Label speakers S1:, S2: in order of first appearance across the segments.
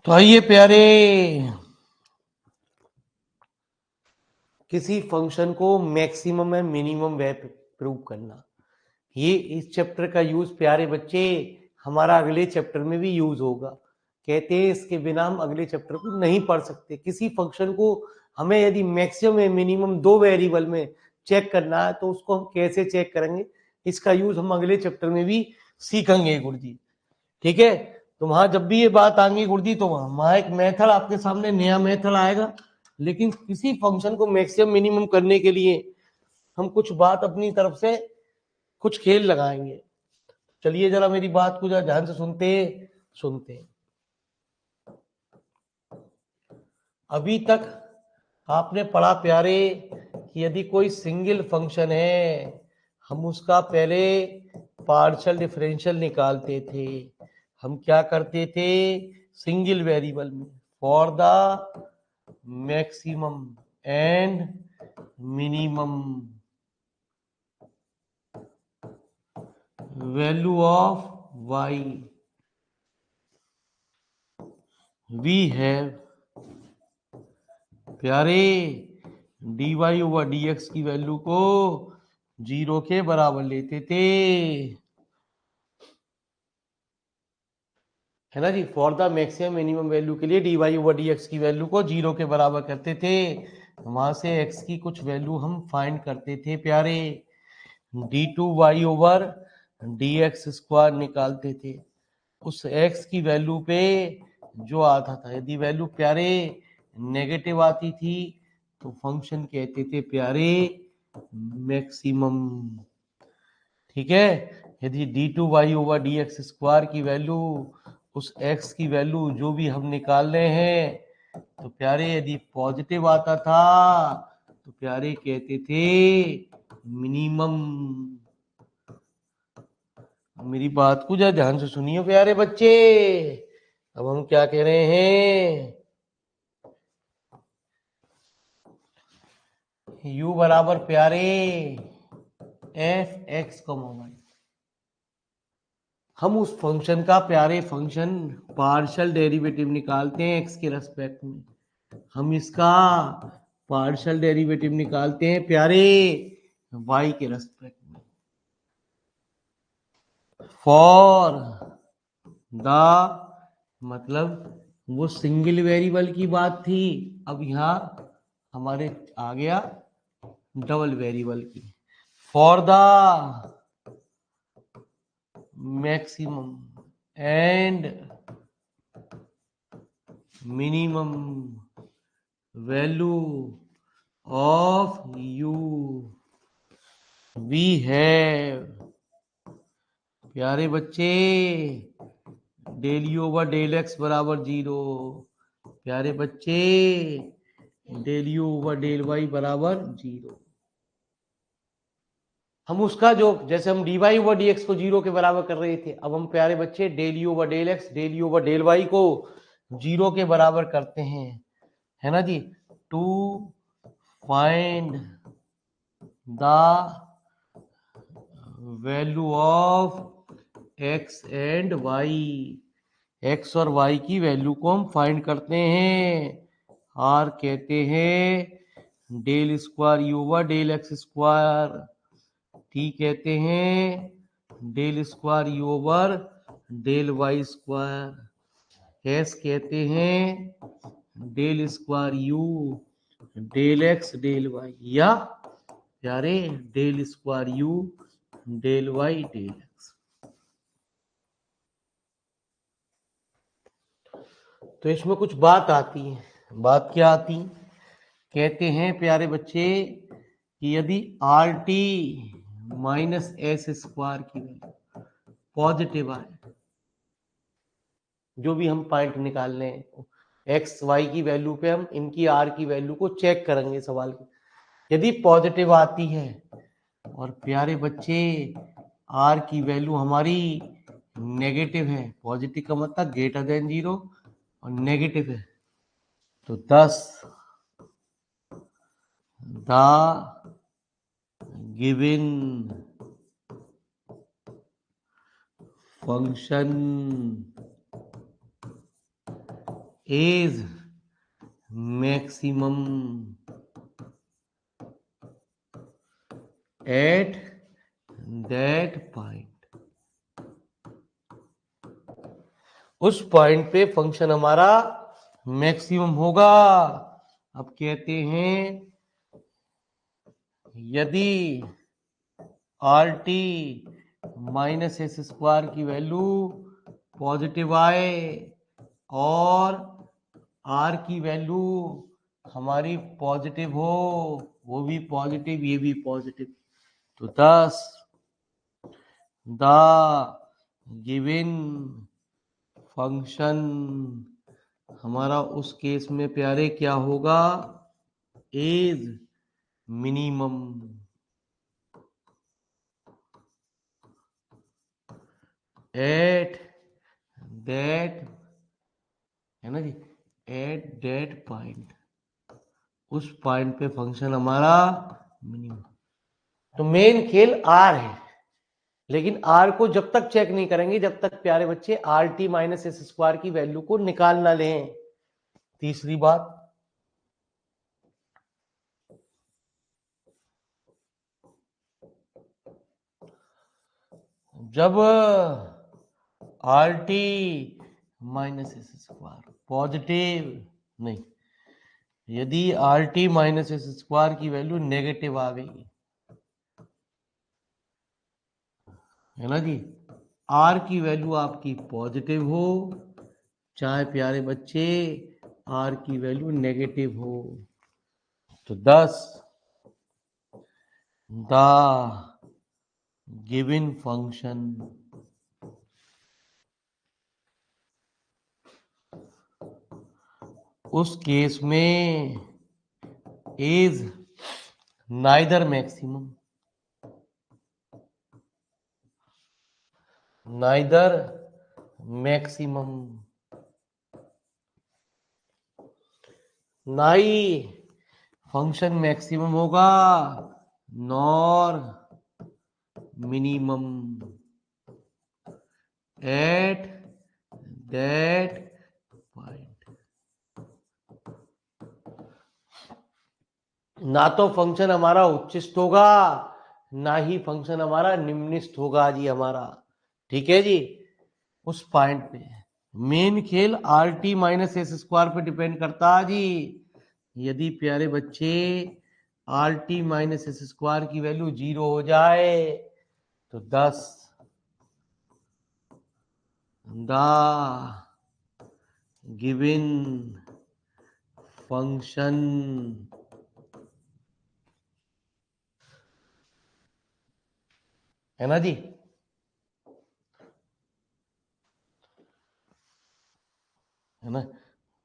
S1: तो आइए प्यारे, किसी फंक्शन को maximum and minimum way prove करना, ये इस चैप्टर का यूज प्यारे बच्चे हमारा अगले चैप्टर में भी यूज होगा। कहते हैं इसके बिना हम अगले चैप्टर को नहीं पढ़ सकते। किसी फंक्शन को हमें यदि मैक्सिमम या मिनिमम दो वेरिएबल में चेक करना है तो उसको हम कैसे चेक करेंगे, इसका यूज हम अगले चैप्टर में भी सीखेंगे गुरुजी। ठीक है, तो वहां जब भी ये बात आएंगी गुरुजी तो वहां एक मेथड आपके सामने नया मेथड आएगा, लेकिन किसी फंक्शन को मैक्सिमम मिनिमम करने के लिए हम कुछ बात अपनी तरफ से कुछ खेल लगाएंगे। चलिए जरा मेरी बात को जरा ध्यान से सुनते। अभी तक आपने पढ़ा प्यारे कि यदि कोई सिंगल फंक्शन है हम उसका पहले पार्शियल डिफरेंशियल निकालते थे। हम क्या करते थे, सिंगल वेरिएबल में for the maximum and minimum value of y we have प्यारे dy ओवर dx की वैल्यू को 0 के बराबर लेते थे, है ना जी। For the maximum minimum value के लिए dy ओवर dx की वैल्यू को 0 के बराबर करते थे। वहां से x की कुछ वैल्यू हम फाइंड करते थे प्यारे, d2y ओवर dx स्क्वायर निकालते थे। उस x की वैल्यू पे जो आता था, यदि वैल्यू प्यारे नेगेटिव आती थी तो फंक्शन कहते थे प्यारे मैक्सिमम। ठीक है, यदि d2y ओवर dx स्क्वायर की वैल्यू उस x की वैल्यू जो भी हम निकाल रहे हैं तो प्यारे यदि पॉजिटिव आता था तो प्यारे कहते थे मिनिमम। मेरी बात को जरा ध्यान से सुनिए प्यारे बच्चे। अब हम क्या कह रहे हैं, u बराबर प्यारे एफ एक्स वाई। हम उस फंक्शन का प्यारे फंक्शन पार्शियल डेरिवेटिव निकालते हैं x के रेस्पेक्ट में। हम इसका पार्शियल डेरिवेटिव निकालते हैं प्यारे y के रेस्पेक्ट में फॉर द, मतलब वो सिंगल वेरिएबल की बात थी, अब यहां हमारे आ गया डबल वेरिएबल की। For the maximum and minimum value of u we have प्यारे बच्चे del u over del x बराबर 0, प्यारे बच्चे del u over del y बराबर 0। हम उसका जो जैसे हम d y over d x को 0 के बराबर कर रहे थे, अब हम प्यारे बच्चे del u over del x del u over del y को 0 के बराबर करते हैं, है ना जी। To find the value of x and y, x और वाई की वैल्यू को हम फाइंड करते हैं। आर कहते हैं del square u over del x square, t कहते हैं del square u over del y square, s कहते हैं del square u del x del Y, या प्यारे del square u del y del x. तो इसमें कुछ बात आती है, बात क्या आती, कहते हैं प्यारे बच्चे कि यदि are t minus s square की वैल्यू पॉजिटिव आए, जो भी हम पॉइंट निकाल रहे हैं एक्स वाई की वैल्यू पे हम इनकी आर की वैल्यू को चेक करेंगे सवाल की, यदि पॉजिटिव आती है और प्यारे बच्चे आर की वैल्यू हमारी नेगेटिव है, पॉजिटिव का मतलब ग्रेटर देन 0 और नेगेटिव है, तो 10 the given function is maximum at that point, उस पॉइंट पे फंक्शन हमारा मैक्सिमम होगा। अब कहते हैं यदि are t minus s square की वैल्यू पॉजिटिव आए और आर की वैल्यू हमारी पॉजिटिव हो, वो भी पॉजिटिव ये भी पॉजिटिव, तो thus द गिवन फंक्शन हमारा उस केस में प्यारे क्या होगा, इज मिनिमम एट दैट, है ना जी, एट दैट पॉइंट, उस पॉइंट पे फंक्शन हमारा मिनिमम। तो मेन खेल आर है, लेकिन आर को जब तक चेक नहीं करेंगे जब तक प्यारे बच्चे are t minus s square की वैल्यू को निकाल ना लें। तीसरी बात, जब are t minus s square positive नहीं, यदि are t minus s square की वैल्यू नेगेटिव आ गई, है ना जी, आर की वैल्यू आपकी पॉजिटिव हो चाहे प्यारे बच्चे आर की वैल्यू नेगेटिव हो, तो 10 द गिवन फंक्शन उस केस में is neither maximum neither maximum, ना ही फंक्शन मैक्सिमम होगा nor minimum at that point. ना तो फंक्शन हमारा उच्चिष्ट होगा ना ही फंक्शन हमारा निम्निष्ट होगा जी हमारा, ठीक है जी। उस पॉइंट पे मेन खेल are t minus s square पे डिपेंड करता है जी। यदि प्यारे बच्चे are t minus s square की वैल्यू 0 हो जाए तो 10 द गिवन फंक्शन है ना जी, है ना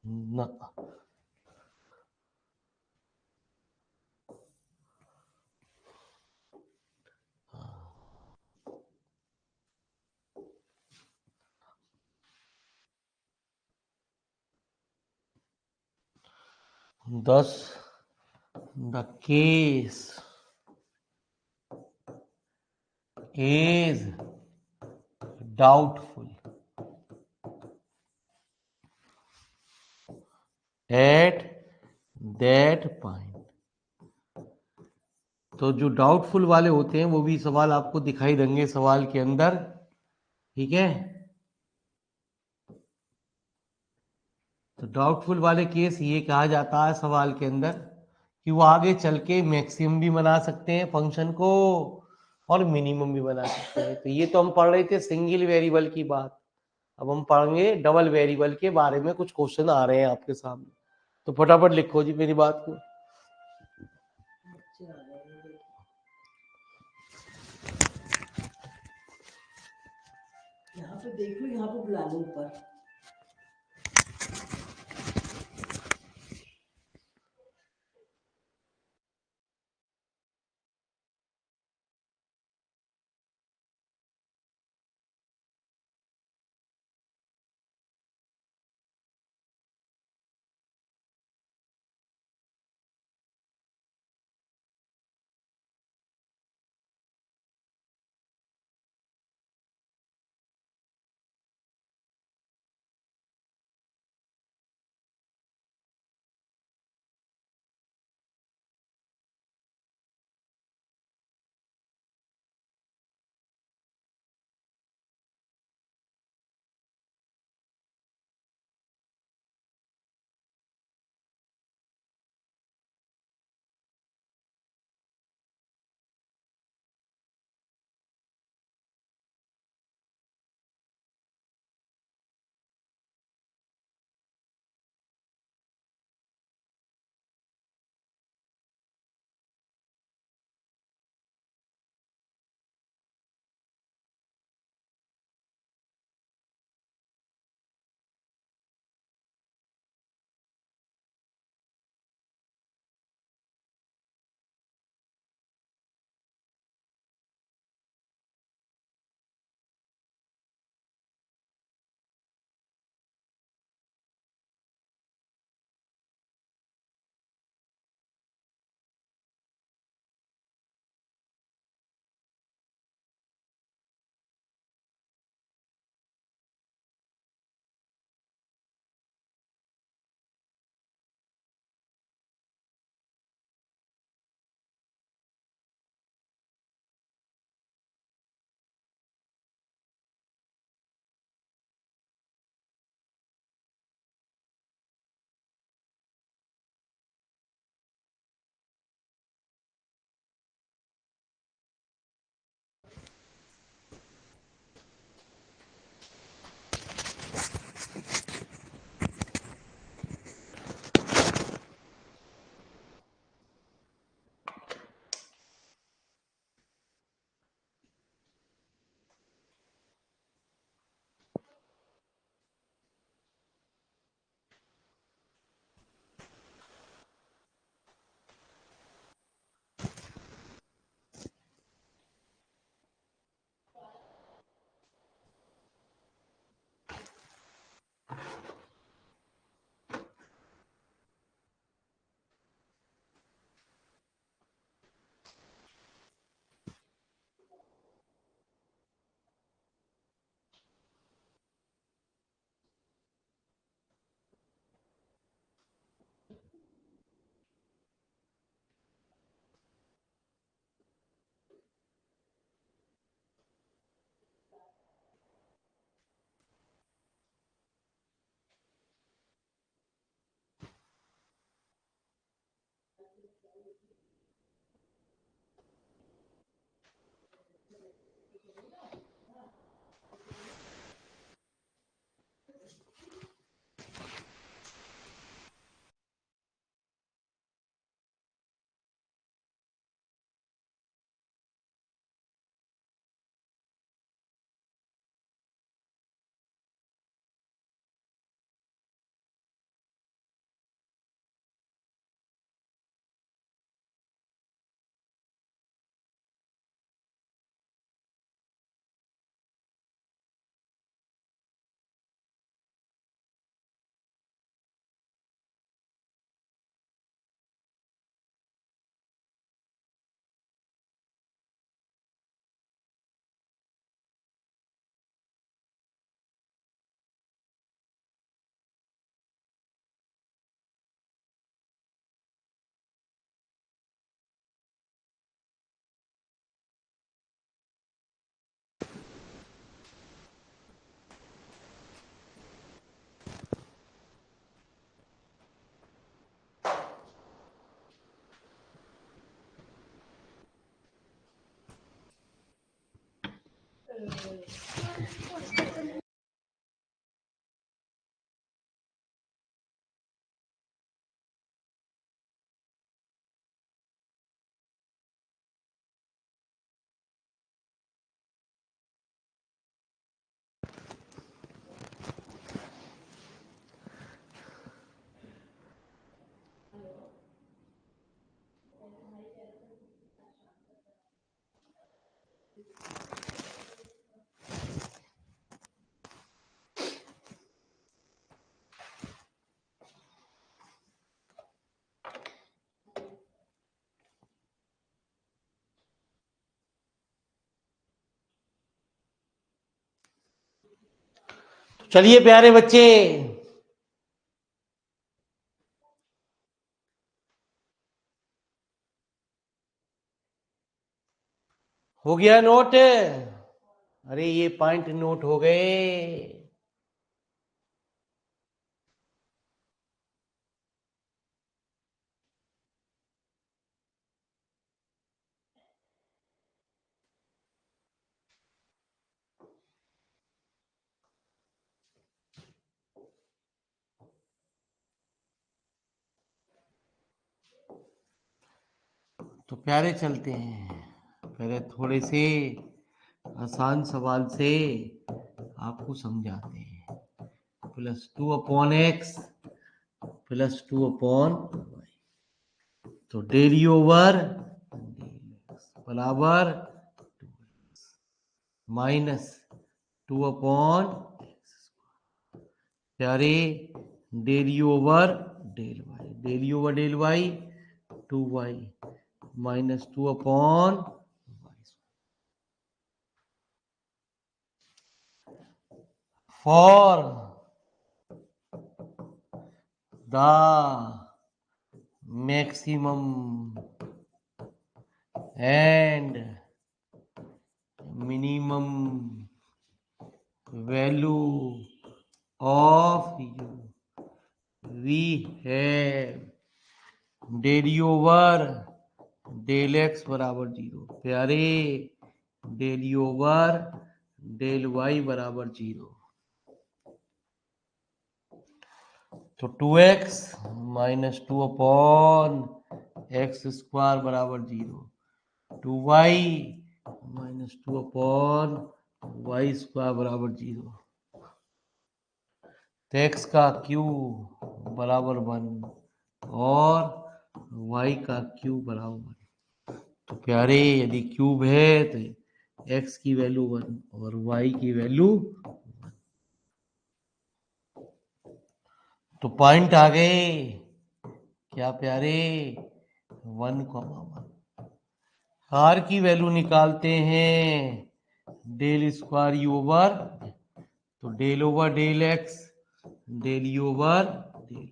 S1: ना, 10 the case is doubtful at that point। तो जो डाउटफुल वाले होते हैं वो भी सवाल आपको दिखाई देंगे सवाल के अंदर, ठीक है। तो डाउटफुल वाले केस ये कहा जाता है सवाल के अंदर कि वो आगे चल के मैक्सिमम भी बना सकते हैं फंक्शन को और मिनिमम भी बना सकते हैं। तो ये तो हम पढ़ रहे थे सिंगल वेरिएबल की बात, अब हम पढ़ेंगे डबल वेरिएबल के बारे में, कुछ क्वेश्चन आ रहे हैं आपके सामने, तो फटाफट लिखो जी मेरी बात को।
S2: यहाँ पे देख लो, यहाँ पे बुला लो ऊपर।
S1: चलिए प्यारे बच्चे, हो गया नोट? अरे ये पॉइंट नोट हो गए। तो प्यारे चलते हैं, पहले थोड़े से आसान सवाल से आपको समझाते हैं। +2/x +2/y, तो डेली ओवर बराबर -2/x, प्यारे del over del y 2y -2/y, for the maximum and minimum value of u, we have del over del x बराबर 0, प्यारे डेली ओवर डेल वाई बराबर 0, तो 2x -2/x² बराबर 0, 2y -2/y² बराबर 0, तो x का क्यू बराबर 1 और y का क्यू बराबर 1। तो प्यारे यदि क्यूब है तो x की वैल्यू 1 और y की वैल्यू 1, तो पॉइंट आ गए क्या प्यारे? 1,1। r की वैल्यू निकालते हैं डेल स्क्वायर यू ओवर, तो del over del x del u over del,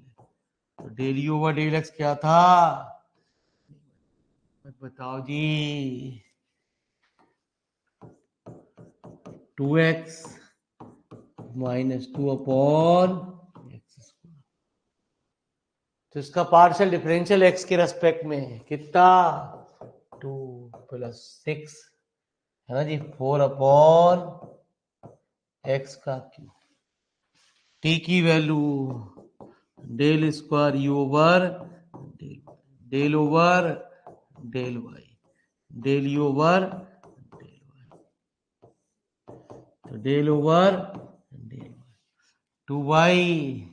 S1: तो del u over del x क्या था बताओ जी? 2x -2/x², तो इसका पार्शियल डिफरेंशियल x के रेस्पेक्ट में कितना? 2 + 6 है ना जी, 4/x², t की value del square u over del over del y del u over del y, तो del over del y 2y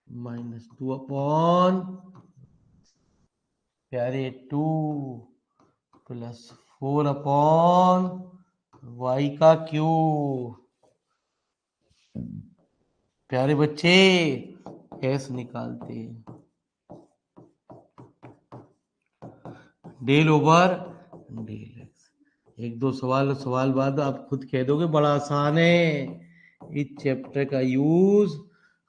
S1: -2/, प्यारे 2 + 4/y का क्यूब, प्यारे बच्चे कैसे निकालते हैं? डेल ओवर डेल एक्स, एक दो सवाल बाद आप खुद कह दोगे बड़ा आसान है। इस चैप्टर का यूज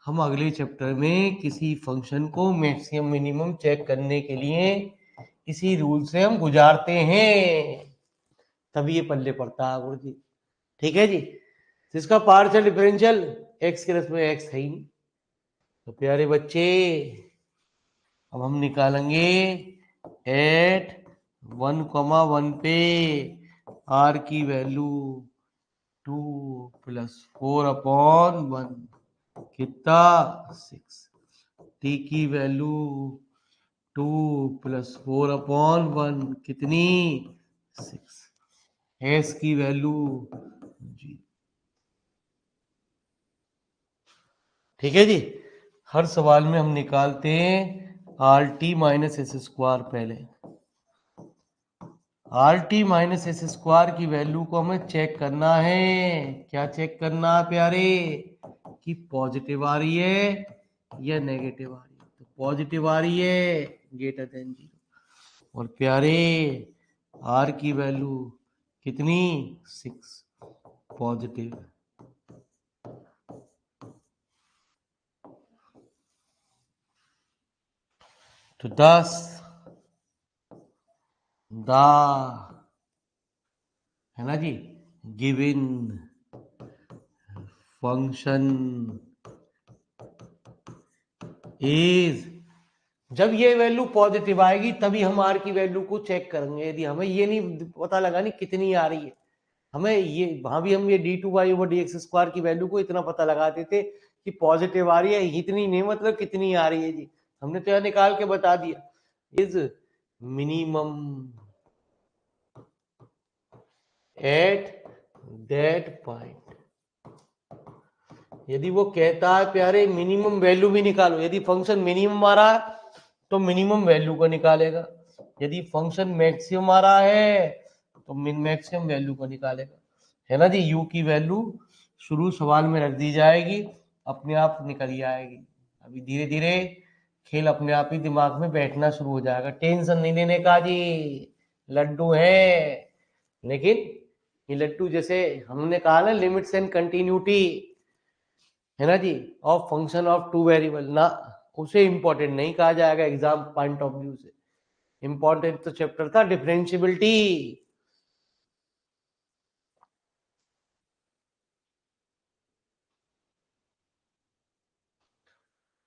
S1: हम अगले चैप्टर में किसी फंक्शन को मैक्सिमम मिनिमम चेक करने के लिए इसी रूल से हम गुजारते हैं, तभी ये पल्ले पड़ता है गुरु जी। ठीक है जी, जिसका पार्शियल डिफरेंशियल एक्स के रेस्पेक्ट में एक्स है ही नहीं, तो प्यारे बच्चे अब हम निकालेंगे एट 1,1 पे r की वैल्यू प्लस 4/1 कितना 6। टी की वैल्यू 2 प्लस 4/1 कितनी 6। एस की वैल्यू जी। ठीक है जी। हर सवाल में हम निकालते हैं r t minus s square. पहले r t minus s square की वैल्यू को हमें चेक करना है। क्या चेक करना है प्यारे? कि पॉजिटिव आ रही है या नेगेटिव आ रही है। तो पॉजिटिव आ रही है ग्रेटर देन 0। और प्यारे आर की वैल्यू कितनी 6 पॉजिटिव। तो 10 दा है ना जी गिवन फंक्शन इज। जब ये वैल्यू पॉजिटिव आएगी तभी हम आर की वैल्यू को चेक करेंगे। यदि हमें ये नहीं पता लगा नहीं कितनी आ रही है, हमें ये वहां भी हम ये d2y/dx² की वैल्यू को इतना पता लगाते थे कि पॉजिटिव आ रही है, इतनी नहीं मतलब कितनी आ रही है जी। हमने तो यह निकाल के बता दिया is minimum at that point. यदि वो कहता है प्यारे मिनिमम वैल्यू भी निकालो, यदि फंक्शन मिनिमम आ रहा है तो मिनिमम वैल्यू को निकालेगा, यदि फंक्शन मैक्सिमम आ रहा है तो मैक्सिमम वैल्यू को निकालेगा। है ना जी। यू की वैल्यू शुरू सवाल में रख दी जाएगी, अपने आप निकल ही आएगी। अभी धीरे धीरे खेल अपने आप ही दिमाग में बैठना शुरू हो जाएगा। टेंशन नहीं लेने का जी, लड्डू है। लेकिन ये लड्डू जैसे हमने कहा ना लिमिट्स एंड कंटिन्यूटी, है ना जी, of function of two variable ना, उसे इंपॉर्टेंट नहीं कहा जाएगा एग्जाम पॉइंट ऑफ व्यू से। इंपॉर्टेंट तो चैप्टर था डिफरेंशियबिलिटी।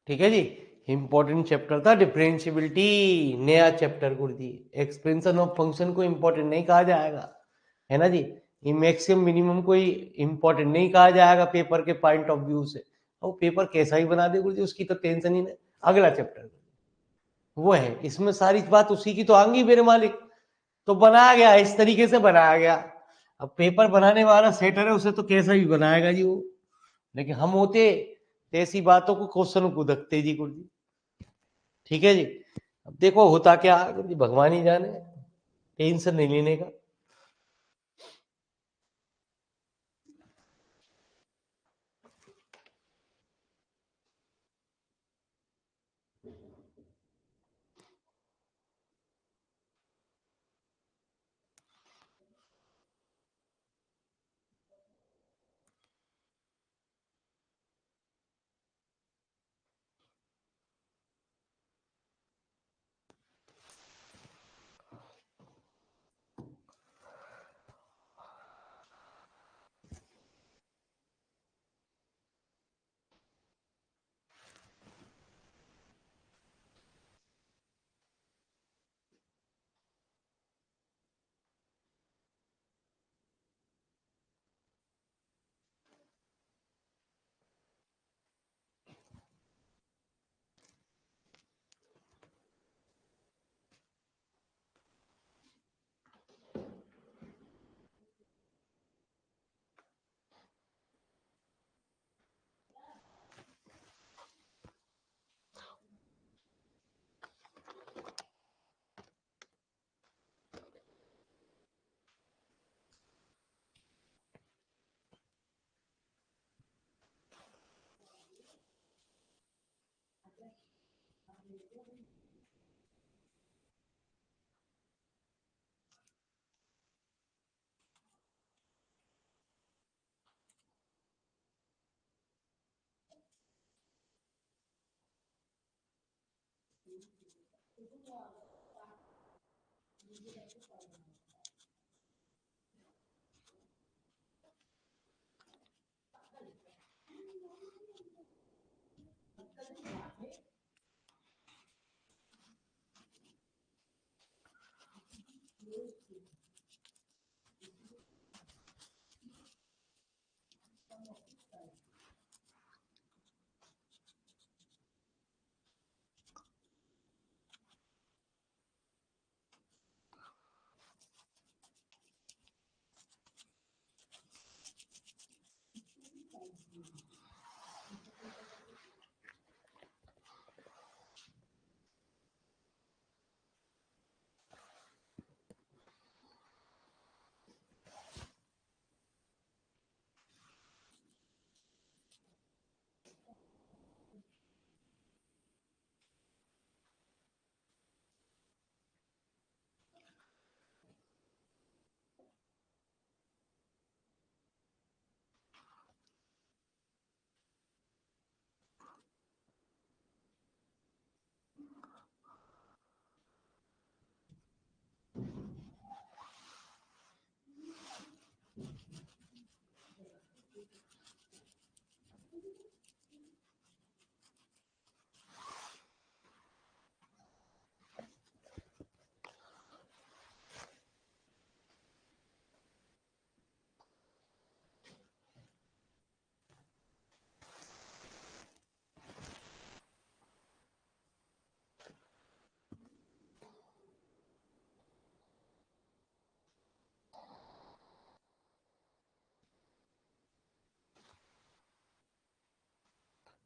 S1: ठीक है जी। इंपॉर्टेंट चैप्टर था डिफरेंशियबिलिटी, नया चैप्टर गुरुजी। एक्सपेंशन ऑफ फंक्शन को इंपॉर्टेंट नहीं कहा जाएगा, है ना जी। ये मैक्सिमम मिनिमम को ही इंपॉर्टेंट नहीं कहा जाएगा पेपर के पॉइंट ऑफ व्यू से। और पेपर कैसा ही बना दे गुरुजी उसकी तो टेंशन ही नहीं। अगला चैप्टर वो है, इसमें सारी बात उसी की तो आएंगी मेरे मालिक। तो बनाया गया इस तरीके से बनाया गया। अब पेपर बनाने वाला सेटर है, उसे तो कैसा भी बनाएगा जी वो। लेकिन हम होते तो ऐसी बातों को क्वेश्चन को धकते जी गुरु जी। ठीक है जी। अब देखो होता क्या है गुरु जी, भगवान ही जाने। टेंशन नहीं लेने का।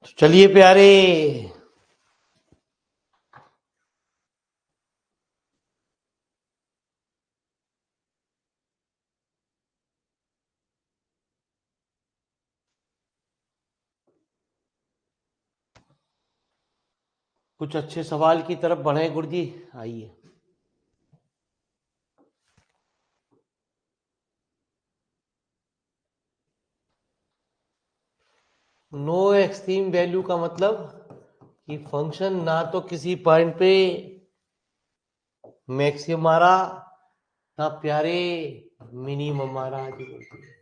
S1: तो चलिए प्यारे, कुछ अच्छे सवाल की तरफ बढ़े गुरुजी, आइए। नो एक्सट्रीम वैल्यू का मतलब कि फंक्शन ना तो किसी पॉइंट पे मैक्सिमम आ रहा ना प्यारे मिनिमम आ रहा जी बोलते हैं।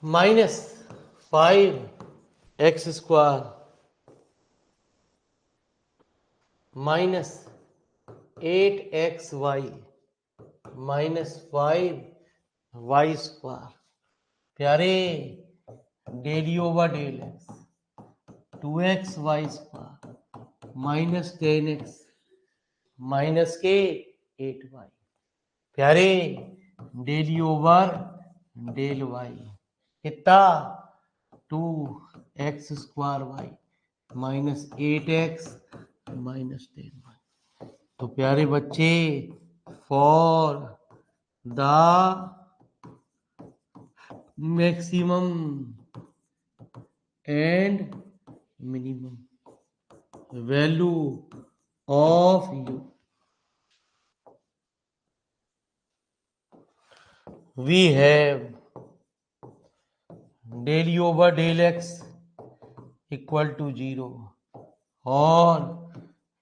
S1: -5x² -8xy -5y²। प्यारे, del over del x 2xy² -10x minus के 8y। प्यारे, डेली ओवर डेल वाई कितना 2x² -8x -10y। तो प्यारे बच्चे, for the maximum and minimum value of u we have del over del x equal to 0 और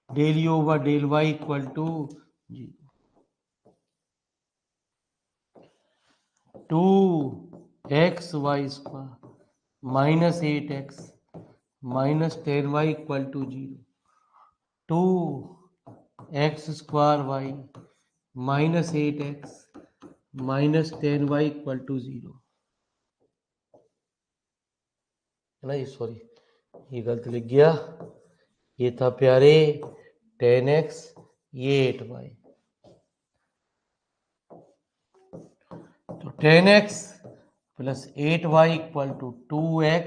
S1: del over del y equal to 2xy² -8x -10y equal to 0 2x² y minus 8x minus 10y equal to 0 है ना। ये sorry, ये गलत लिख गया। ये था प्यारे 10x, ये 8y। तो 10x plus 8y equal to 2x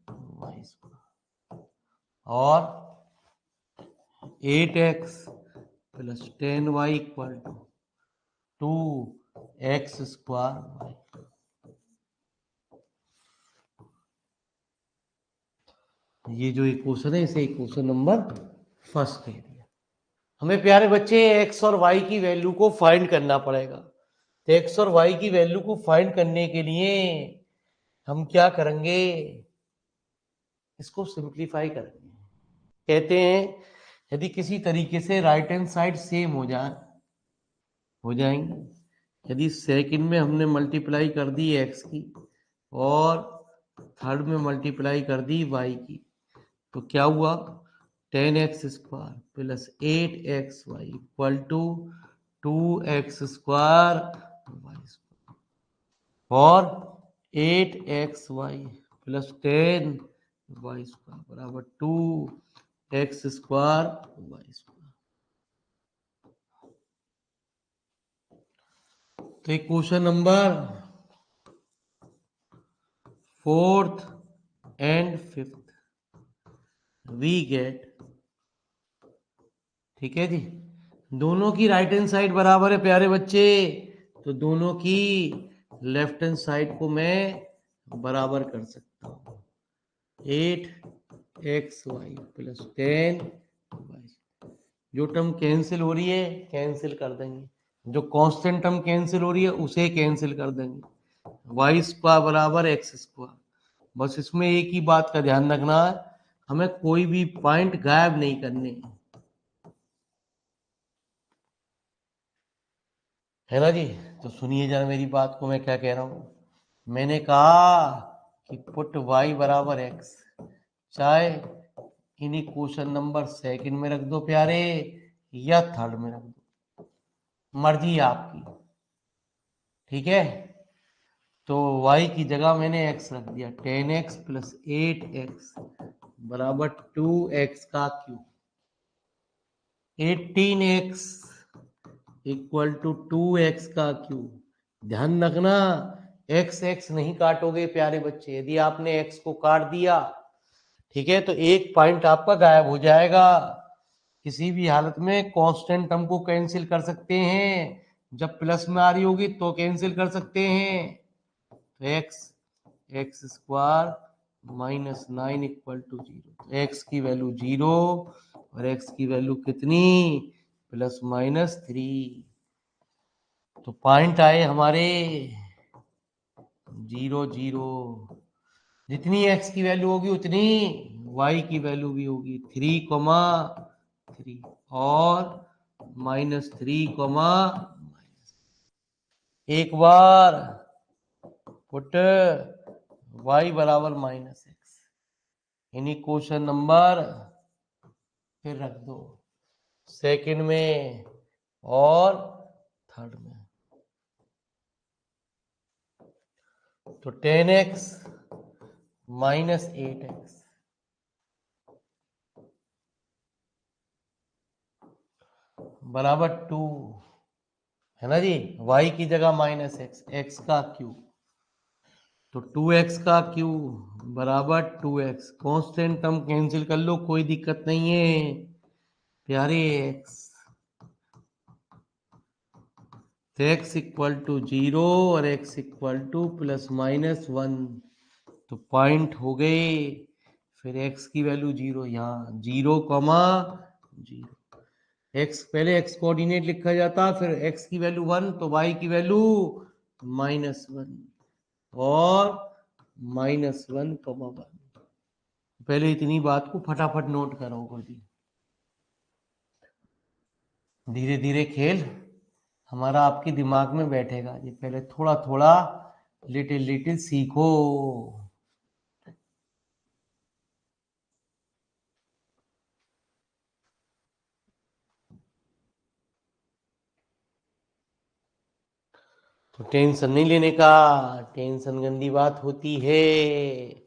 S1: y square, और 8x plus 10y equal to 2x square y. ये जो इक्वेशन है इसे इक्वेशन नंबर फर्स्ट कह दिया। हमें प्यारे बच्चे x और y की वैल्यू को फाइंड करना पड़ेगा। तो x और y की वैल्यू को फाइंड करने के लिए हम क्या करेंगे, इसको सिंप्लीफाई करेंगे। कहते हैं यदि किसी तरीके से राइट हैंड साइड सेम हो जाएंगे, यदि सेकंड में हमने मल्टीप्लाई कर दी x की और थर्ड में मल्टीप्लाई कर दी y की, तो क्या हुआ, 10x square plus 8xy equal to 2x square y square, और 8xy प्लस 10y स्क्वायर बराबर 2x स्क्वायर वाई स्क्वायर। तो equation number fourth and fifth we get, ठीक है जी, दोनों की राइट हैंड साइड बराबर है प्यारे बच्चे, तो दोनों की लेफ्ट हैंड साइड को मैं बराबर कर सकता हूँ। 8xy प्लस 10y, जो टर्म कैंसिल हो रही है कैंसिल कर देंगे, जो कांस्टेंट टर्म कैंसिल हो रही है उसे कैंसिल कर देंगे, वाई स्क्वायर बराबर एक्स स्क्वायर। बस इसमें एक ही बात का ध्यान रखना है, हमें कोई भी पॉइंट गायब नहीं करने हैं, है ना जी। तो सुनिए जरा मेरी बात को, मैं क्या कह रहा हूं। मैंने कहा कि पुट y बराबर x, चाहे इन्हीं क्वेश्चन नंबर सेकंड में रख दो प्यारे या थर्ड में रख दो, मर्जी है आपकी, ठीक है। तो y की जगह मैंने x रख दिया, 10x प्लस 8x बराबर 2x का cube, 18x equal to 2x का क्यूब। ध्यान रखना x x नहीं काटोगे प्यारे बच्चे, यदि आपने x को काट दिया, ठीक है, तो एक पॉइंट आपका गायब हो जाएगा। किसी भी हालत में कांस्टेंट टर्म को कैंसिल कर सकते हैं, जब प्लस में आ रही होगी तो कैंसिल कर सकते हैं। तो x square minus 9 equal to 0, x की वैल्यू 0 और एक्स की वैल्यू कितनी, +-3। तो पॉइंट आए हमारे 0 0, जितनी x की वैल्यू होगी उतनी y की वैल्यू भी होगी, 3,3 और -3, एक बार पुट y बराबर -x इन्हीं क्वेश्चन नंबर फिर रख दो सेकंड में और थर्ड में। तो 10x माइनस 8x बराबर 2, है ना जी, y की जगह -x, x का क्यूब, तो 2x का क्यूब बराबर 2x, कांस्टेंट टर्म कैंसिल कर लो कोई दिक्कत नहीं है प्यारे x, तो x इक्वल टू 0 और x इक्वल टू +-1, तो पॉइंट हो गए। फिर x की वैल्यू 0, यहाँ 0,0, x पहले x कोऑर्डिनेट लिखा जाता, फिर x की वैल्यू 1 तो y की वैल्यू -1 और -1,1। पहले इतनी बात को फटाफट नोट करो गुरुजी, धीरे धीरे खेल हमारा आपके दिमाग में बैठेगा जी, पहले थोड़ा थोड़ा लिटिल लिटिल सीखो। तो टेंशन नहीं लेने का, टेंशन गंदी बात होती है।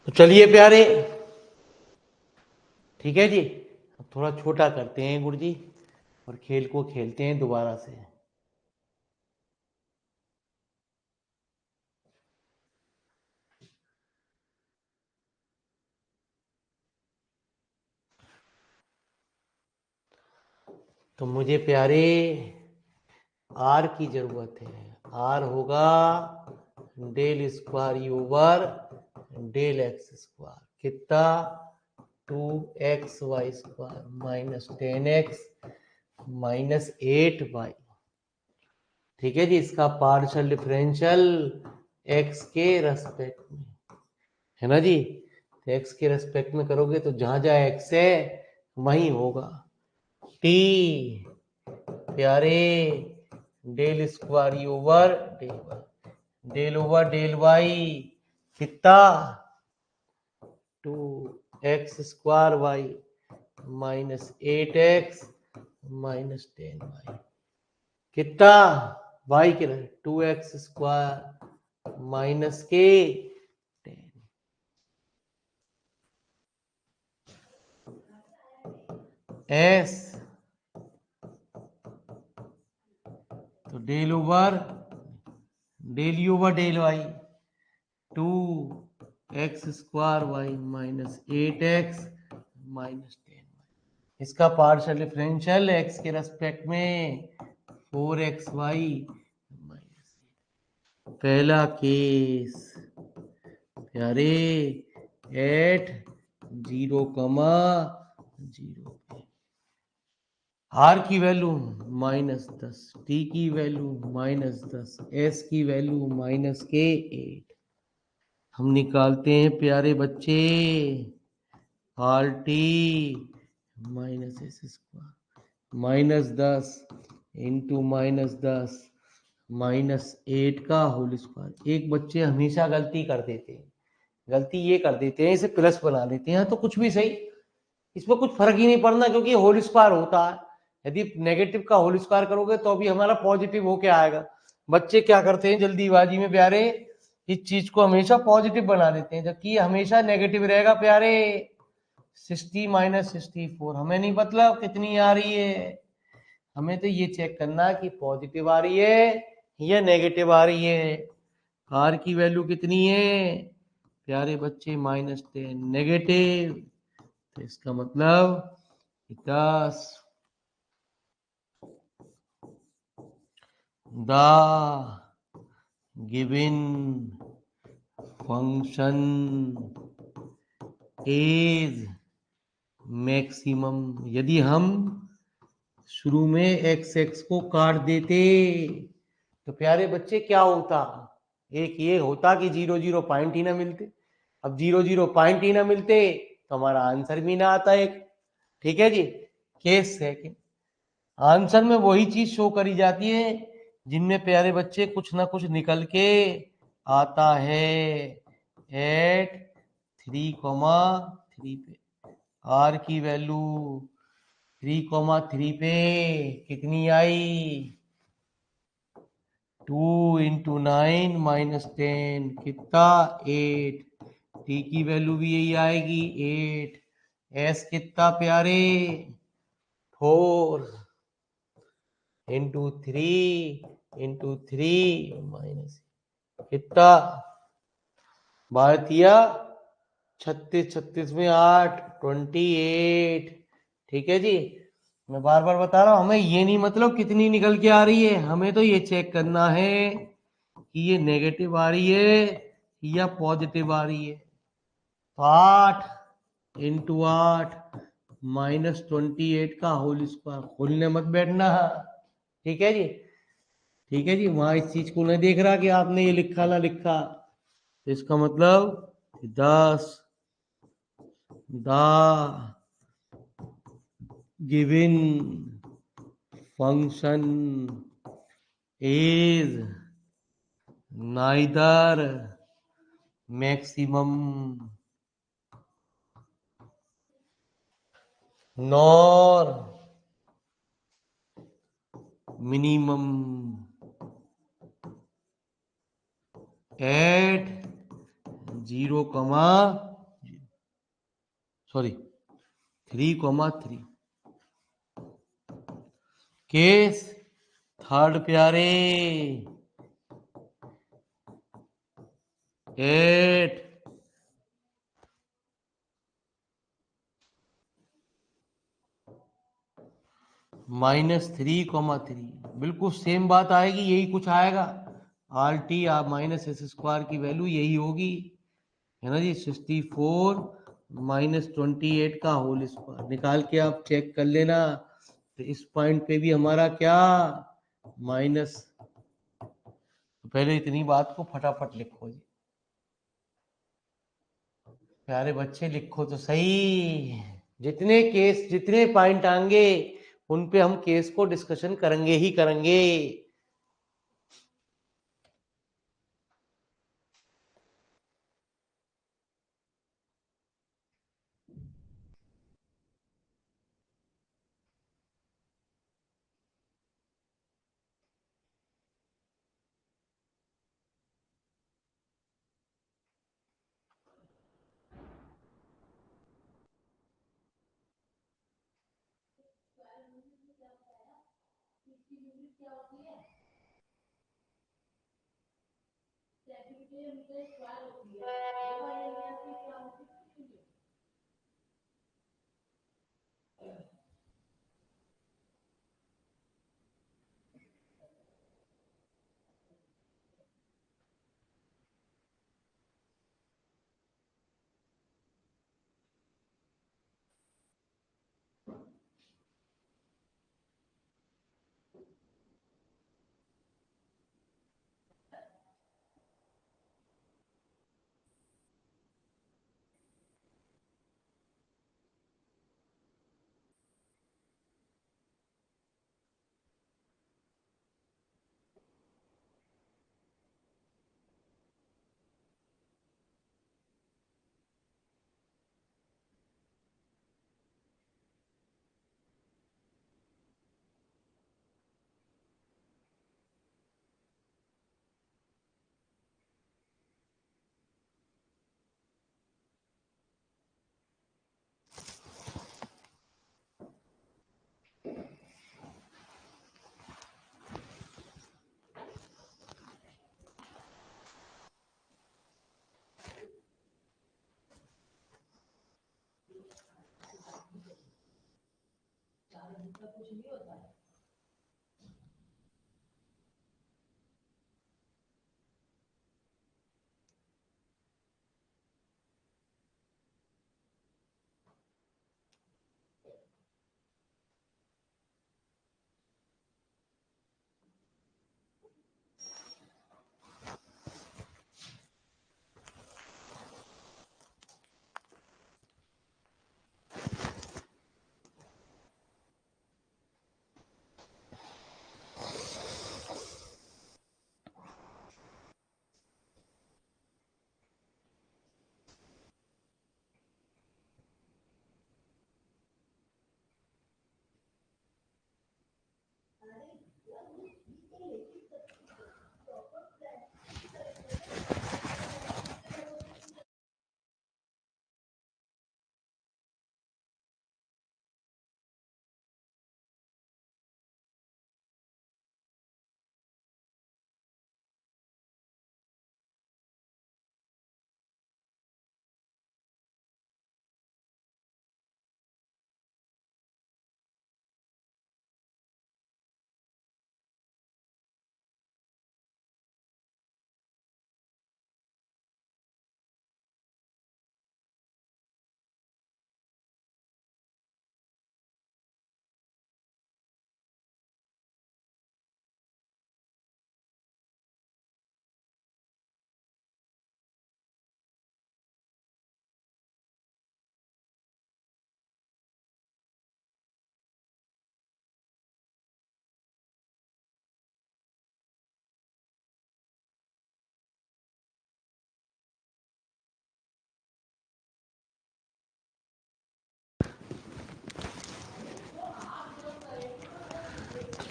S1: तो चलिए प्यारे, ठीक है जी, अब थोड़ा छोटा करते हैं गुरुजी और खेल को खेलते हैं दोबारा से। तो मुझे प्यारे आर की जरूरत है। आर होगा del square u over del x square, कितना 2xy² minus 10x minus 8y। ठीक है जी, इसका पार्शियल डिफरेंशियल x के रेस्पेक्ट में है ना जी। तो x के रेस्पेक्ट में करोगे तो जहां जहां x है वहीं होगा t प्यारे del square u over del y कितना 2x² minus 8x minus 10y, कितना y के 2x² माइनस के 10। s तो del u over del y 2x² minus 8x minus 10y, इसका पार्शियल डिफरेंशियल x के रेस्पेक्ट में 4xy माइनस। पहला case प्यारे एट 0,0 पे आर की वैल्यू -10, टी की वैल्यू -10, एस की वैल्यू -8। हम निकालते हैं प्यारे बच्चे आर टी -s² -10 इंटू -10 -8 का होल स्क्वायर। एक बच्चे हमेशा गलती कर देते हैं, गलती ये कर देते हैं इसे प्लस बना लेते हैं। तो कुछ भी सही, इसमें कुछ फर्क ही नहीं पड़ना क्योंकि होल स्क्वायर होता है। यदि नेगेटिव का होल स्क्वायर करोगे तो भी हमारा पॉजिटिव होके आएगा। बच्चे क्या करते हैं जल्दीबाजी में प्यारे, इस चीज को हमेशा पॉजिटिव बना देते हैं जबकि हमेशा नेगेटिव रहेगा प्यारे। 60 माइनस 64 हमें नहीं मतलब कितनी आ रही है, हमें तो ये चेक करना है कि पॉजिटिव आ रही है या नेगेटिव आ रही है। आर की वैल्यू कितनी है प्यारे बच्चे -10 नेगेटिव, तो इसका मतलब 10 the given function is maximum. यदि हम शुरू में x को काट देते तो प्यारे बच्चे क्या होता, एक ये होता कि 0 0 पॉइंट ही ना मिलते। अब 0 0 पॉइंट ही ना मिलते तो हमारा आंसर भी ना आता एक। ठीक है जी, केस सेकंड आंसर में वही चीज शो करी जाती है जिनमें प्यारे बच्चे कुछ ना कुछ निकल के आता है एट 3,3 पे। आर की वैल्यू 3,3 पे कितनी आई 2 × 9 -10 कितना 8। टी की वैल्यू भी यही आएगी 8। एस कितना प्यारे 4 × 3 माइनस कितना भारतीय 36 में 8 28। ठीक है जी। मैं बार बार बता रहा हूं हमें ये नहीं मतलब कितनी निकल के आ रही है, हमें तो ये चेक करना है कि ये नेगेटिव आ रही है या पॉजिटिव आ रही है। तो 8 × 8 -28 का होल स्क्वायर। खोलने मत बैठना। ठीक है जी। ठीक है जी। वहां इस चीज को नहीं देख रहा कि आपने ये लिखा ना लिखा। तो इसका मतलब 10 the given function is neither maximum nor minimum at 0, 3, 3 case third प्यारे एट -3, 3 बिल्कुल सेम बात आएगी, यही कुछ आएगा। आर टी आप -s² की वैल्यू यही होगी, है ना जी। 64 -28 का होल स्क्वायर निकाल के आप चेक कर लेना। तो इस पॉइंट पे भी हमारा क्या माइनस। तो पहले इतनी बात को फटाफट लिखो जी प्यारे बच्चे, लिखो तो सही। जितने केस जितने पॉइंट आएंगे उन पे हम केस को डिस्कशन करेंगे ही करेंगे।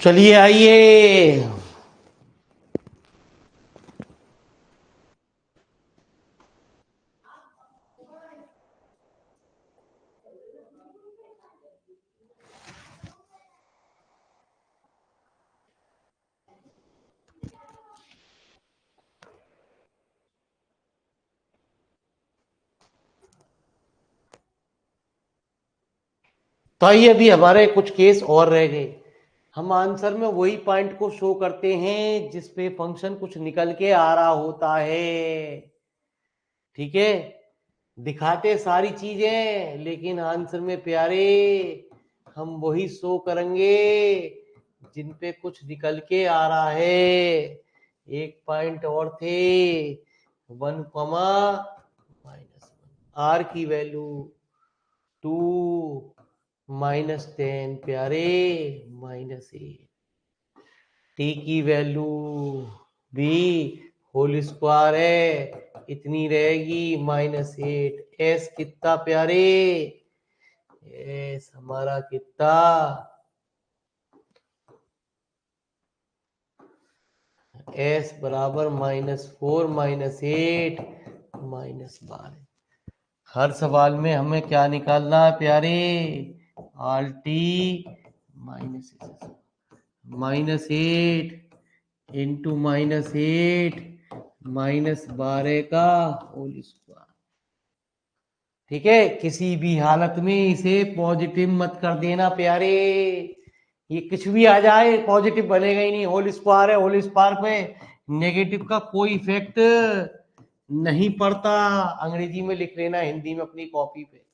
S1: चलिए आइए, तो आइए अभी हमारे कुछ केस और रह गए। हम आंसर में वही पॉइंट को शो करते हैं जिस पे फंक्शन कुछ निकल के आ रहा होता है। ठीक है, दिखाते सारी चीजें लेकिन आंसर में प्यारे हम वही शो करेंगे जिन पे कुछ निकल के आ रहा है। एक पॉइंट और थे, 1, आर की वैल्यू 2 -10 प्यारे -8, टी की वैल्यू भी होल स्क्वायर है इतनी रहेगी -8। एस कितना प्यारे, एस हमारा कितना, एस बराबर -4 -8 -12। हर सवाल में हमें क्या निकालना है प्यारे, आर टी -8 इंटू -8 -12 का होल स्क्वायर। ठीक है, किसी भी हालत में इसे पॉजिटिव मत कर देना प्यारे, ये कुछ भी आ जाए पॉजिटिव बनेगा ही नहीं। होल स्क्वायर है, होल स्क्वायर पे नेगेटिव का कोई इफेक्ट नहीं पड़ता। अंग्रेजी में लिख लेना, हिंदी में अपनी कॉपी पे।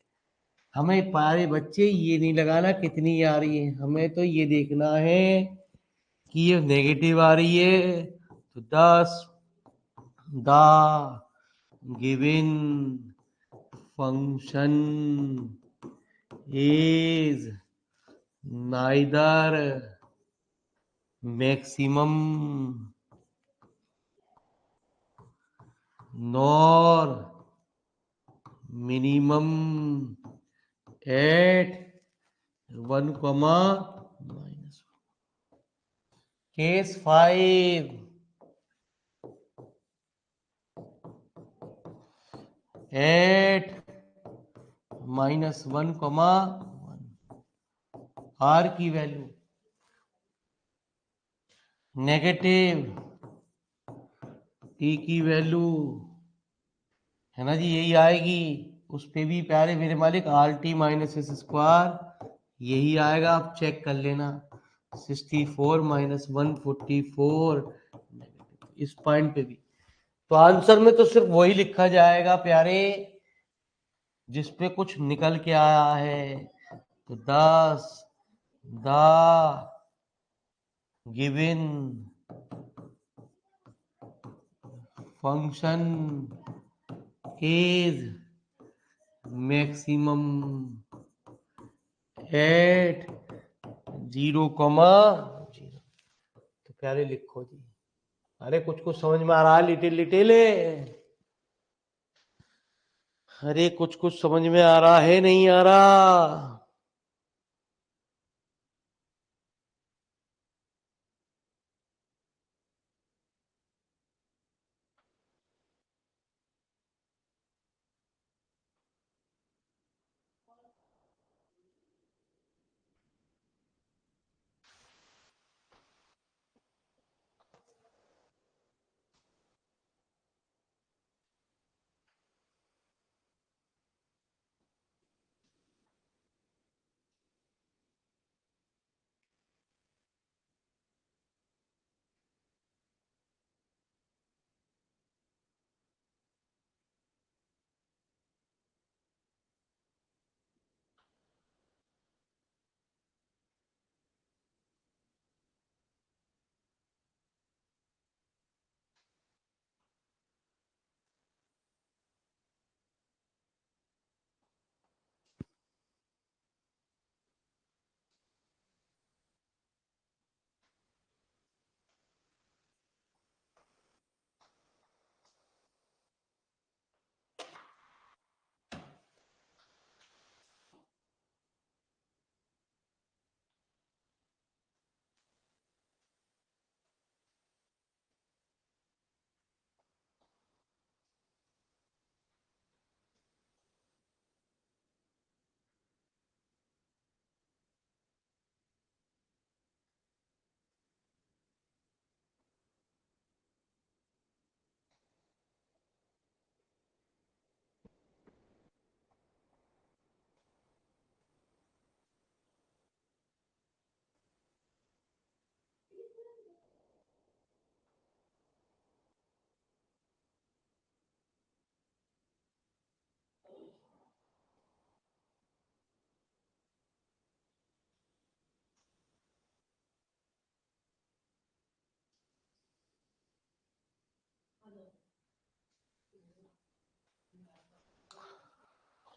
S1: हमें प्यारे बच्चे ये नहीं लगाना कितनी आ रही है, हमें तो ये देखना है कि ये नेगेटिव आ रही है तो 10 the given function is neither maximum nor minimum at 1, minus 1. Case 5, at -1, 1, r की वैल्यू नेगेटिव, टी की वैल्यू है ना जी यही आएगी, उस पे भी प्यारे मेरे मालिक आर टी -s स्क्वायर यही आएगा। आप चेक कर लेना, 64 -144 इस पॉइंट पे भी। तो आंसर में तो सिर्फ वही लिखा जाएगा प्यारे जिस पे कुछ निकल के आया है। तो 10 the given function is maximum at 0, 0। तो प्यारे लिखो जी, अरे कुछ कुछ समझ में आ रहा है, लिटिल लिटिल, अरे कुछ कुछ समझ में आ रहा है नहीं आ रहा।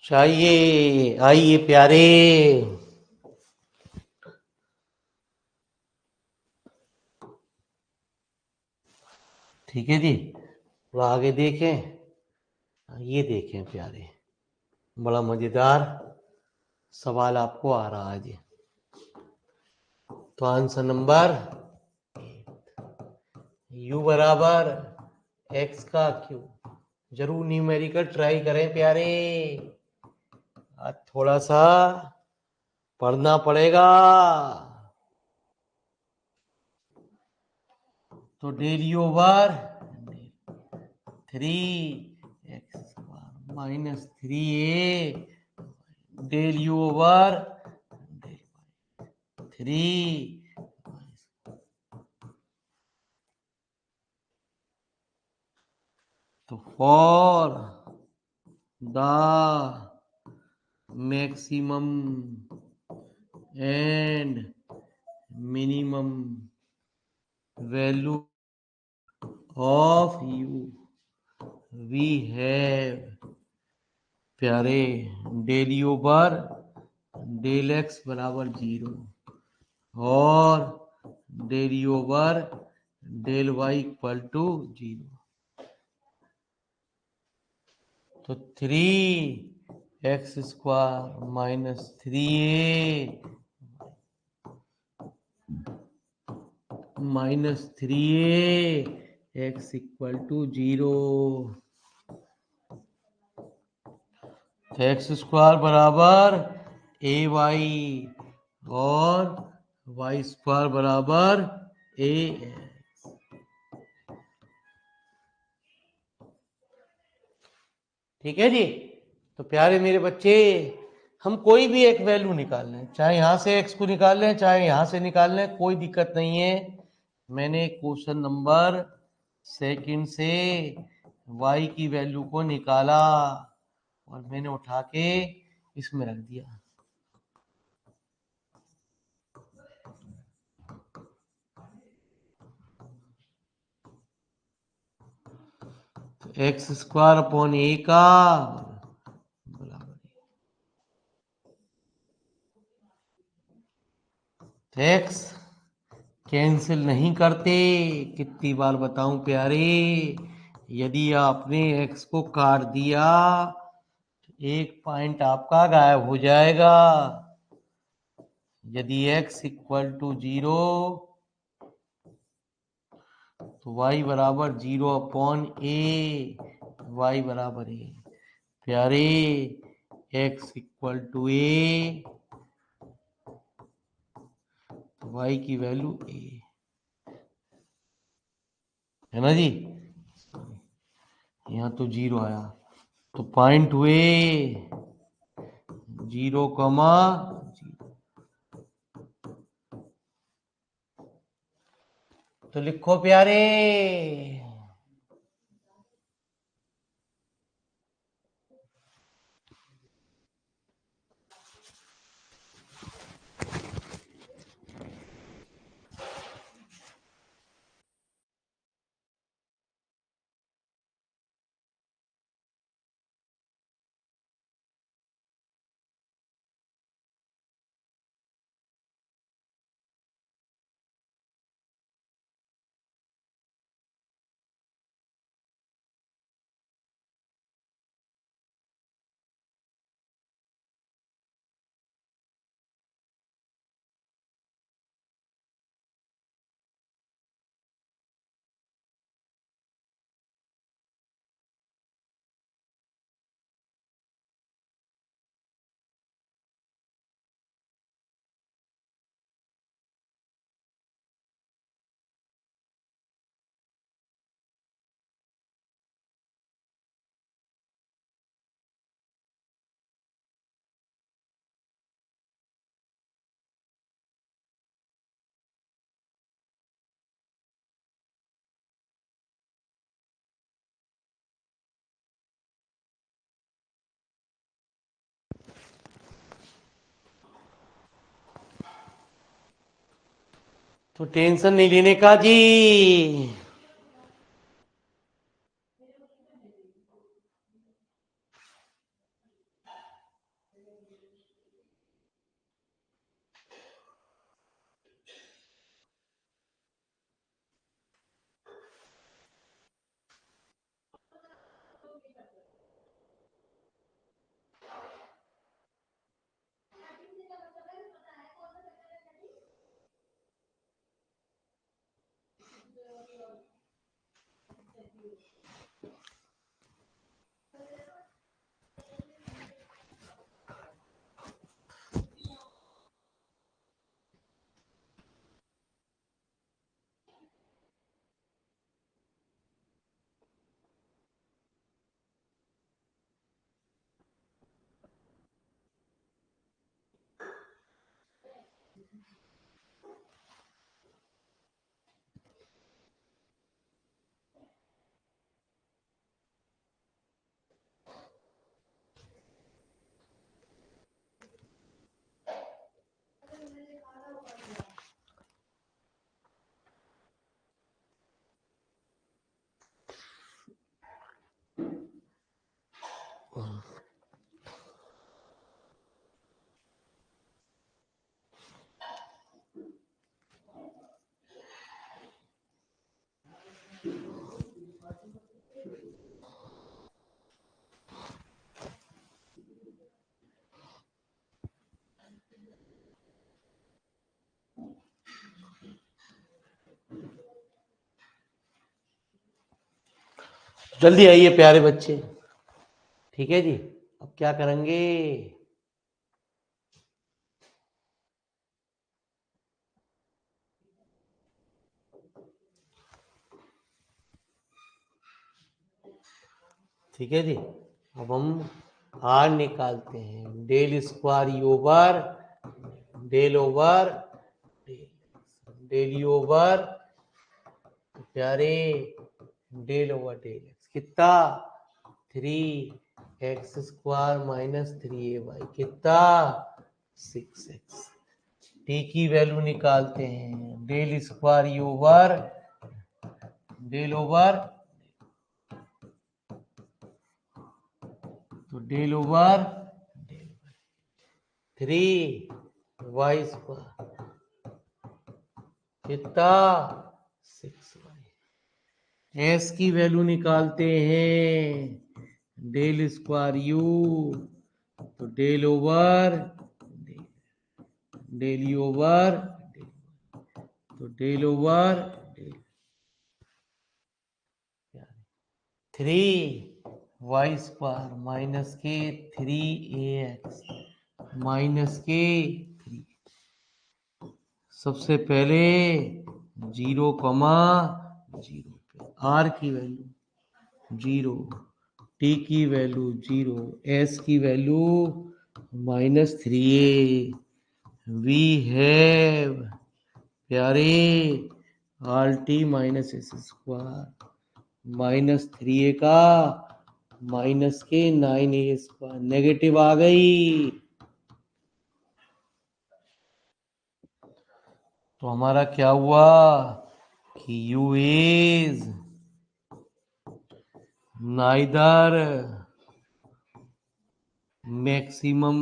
S1: चाहिए। आइए प्यारे, ठीक है जी। थोड़ा आगे देखें, ये देखें प्यारे, बड़ा मजेदार सवाल आपको आ रहा है जी। तो आंसर नंबर u बराबर x का क्यू। जरूर न्यूमेरिकल ट्राई करें प्यारे, आज थोड़ा सा पढ़ना पड़ेगा। तो del u over 3x minus 3a del u over 3। तो for the maximum and minimum value of u we have प्यारे del u over del x बराबर 0 और del u over del y equal to 0। तो 3x² minus 3a minus 3a x equal to 0। x² बराबर ay और y² बराबर ax। ठीक है जी। तो प्यारे मेरे बच्चे, हम कोई भी एक वैल्यू निकाल लें, चाहे यहां से x को निकाल लें चाहे यहां से निकाल लें, कोई दिक्कत नहीं है। मैंने क्वेश्चन नंबर सेकंड से y की वैल्यू को निकाला और मैंने उठा के इसमें रख दिया। x² अपॉन a का बराबर x कैंसिल नहीं करते। कितनी बार बताऊं प्यारे, यदि आपने x को काट दिया एक पॉइंट आपका गायब हो जाएगा। यदि x इक्वल टू 0 तो y बराबर 0 अपॉन a, y बराबर a प्यारे x इक्वल टू a तो y की वैल्यू a है ना जी। यहाँ तो 0 आया तो पॉइंट हुए 0,0। तो लिखो प्यारे, तो टेंशन नहीं लेने का जी। जल्दी आइए प्यारे बच्चे। ठीक है जी, अब क्या करेंगे? ठीक है जी, अब हम आर निकालते हैं। Del square e over del over del e over प्यारे डेल ओवर डेल एक्स कितना? 3x² माइनस 3ay कितना? 6x। टी की वैल्यू निकालते हैं। Del square e over del over तो डेल ओवर 3y² कितना? 6y। एस की वैल्यू निकालते हैं। डेल स्क्वायर यू तो del over del u over तो डेल ओवर 3y² माइनस के 3ax माइनस के 3। सबसे पहले 0,0 पे आर की वैल्यू 0, टी की वैल्यू 0, एस की वैल्यू -3a। वी हैव प्यारे are t minus s square -3a का माइनस के 9a² नेगेटिव आ गई। तो हमारा क्या हुआ कि u is neither maximum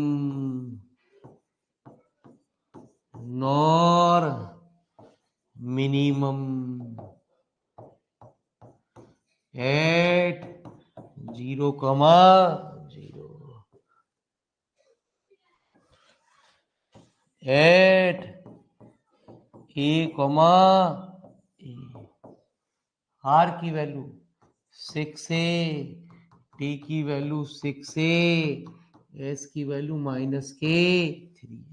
S1: nor minimum at 0,0 at a, r की वैल्यू 6a, टी की वैल्यू 6a, एस की वैल्यू -3।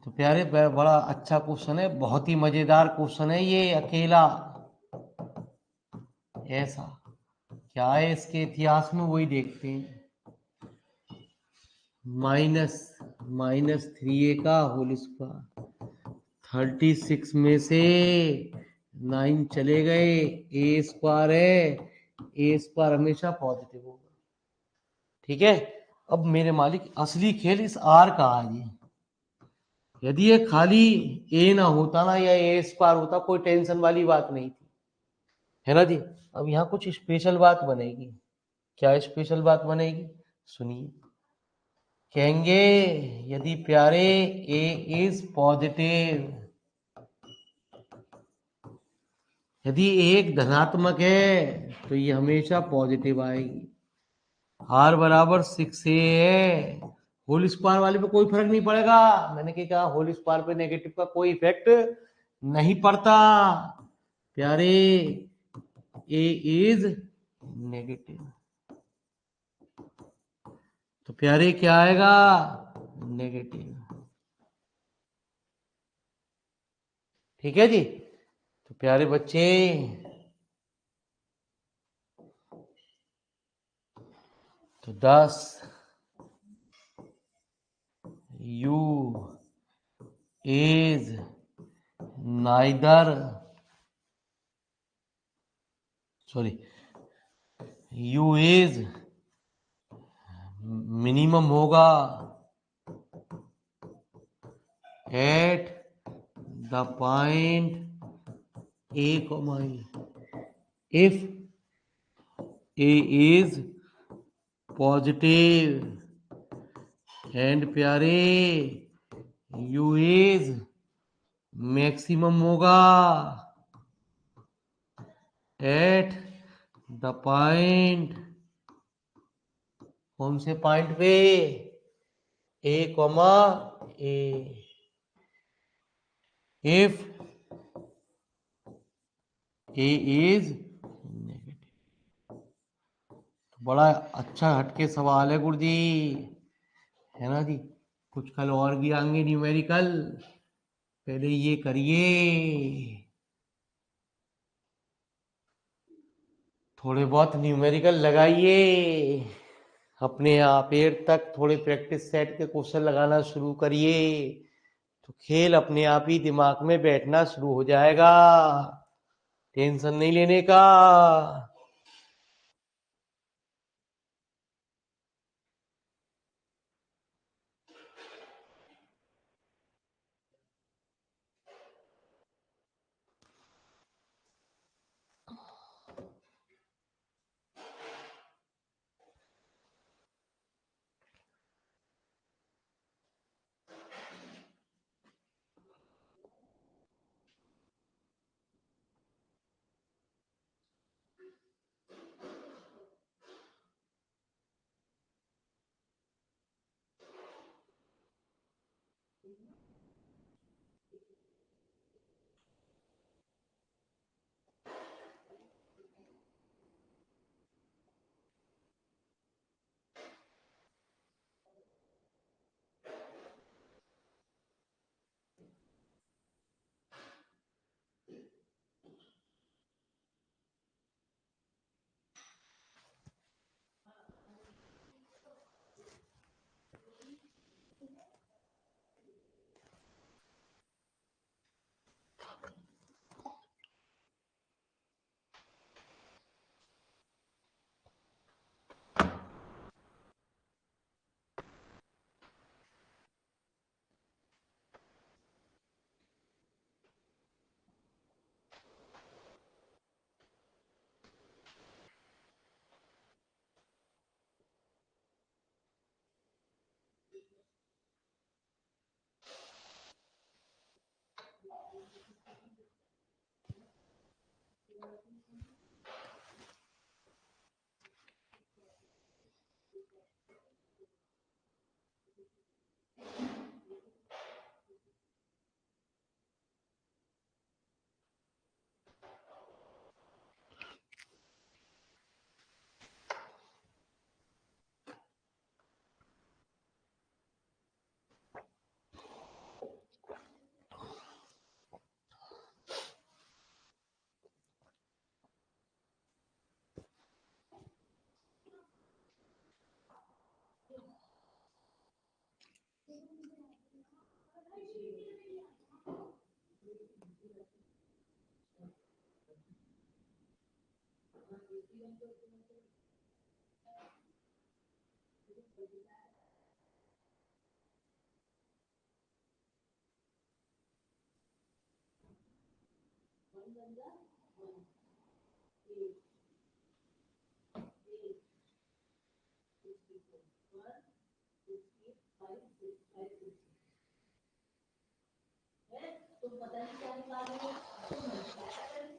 S1: तो प्यारे बड़ा अच्छा क्वेश्चन है, बहुत ही मजेदार क्वेश्चन है ये। अकेला ऐसा क्या है इसके इतिहास में, वही देखते हैं। -3a का होल स्क्वायर 36 में से 9 चले गए, a² है, a² हमेशा पॉजिटिव होगा। ठीक है, अब मेरे मालिक असली खेल इस आर का है जी। यदि ये खाली ए ना होता ना, या a² होता, कोई टेंशन वाली बात नहीं थी, है ना जी। अब यहाँ कुछ स्पेशल बात बनेगी। क्या स्पेशल बात बनेगी? सुनिए। कहेंगे यदि प्यारे ए इज पॉजिटिव, यदि एक धनात्मक है तो ये हमेशा पॉजिटिव आएगी। आर बराबर 6a है, होल स्क्वायर वाले पे कोई फर्क नहीं पड़ेगा। मैंने क्या कहा, होल स्क्वायर पे नेगेटिव का कोई इफेक्ट नहीं पढ़ता प्यारे, ए इज नेगेटिव, तो प्यारे क्या आएगा, नेगेटिव। ठीक है जी। तो प्यारे बच्चे, तो 10 u is neither, sorry, u is minimum होगा at the point a comma if a is positive and प्यारे यू इज मैक्सिमम होगा एट द पॉइंट, कौन से पॉइंट पे, a comma a, if a is negative. बड़ा अच्छा हटके सवाल है गुरुजी, है ना जी। कुछ कल और भी आएंगे न्यूमेरिकल, पहले ये करिए, थोड़े बहुत न्यूमेरिकल लगाइए अपने आप, 8 तक थोड़े प्रैक्टिस सेट के क्वेश्चन लगाना शुरू करिए, तो खेल अपने आप ही दिमाग में बैठना शुरू हो जाएगा, टेंशन नहीं लेने का।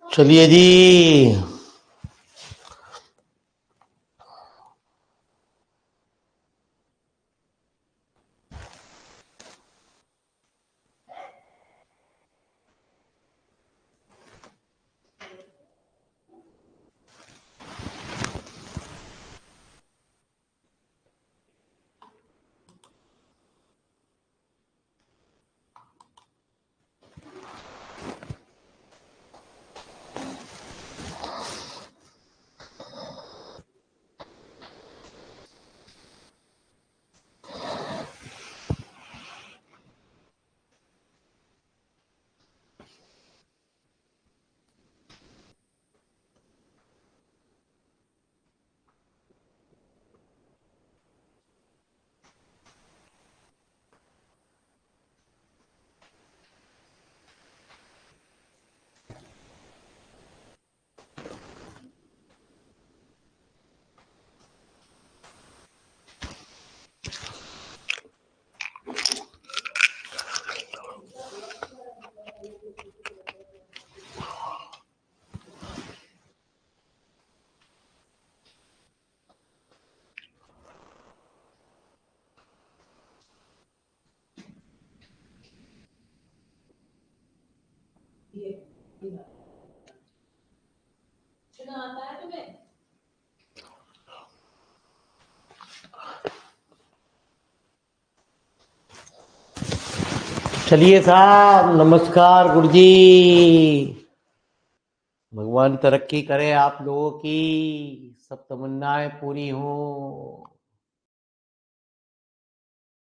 S1: चलिए जी, चलिए साहब, नमस्कार गुरुजी। भगवान तरक्की करे आप लोगों की, सब तमन्नाएं पूरी हों।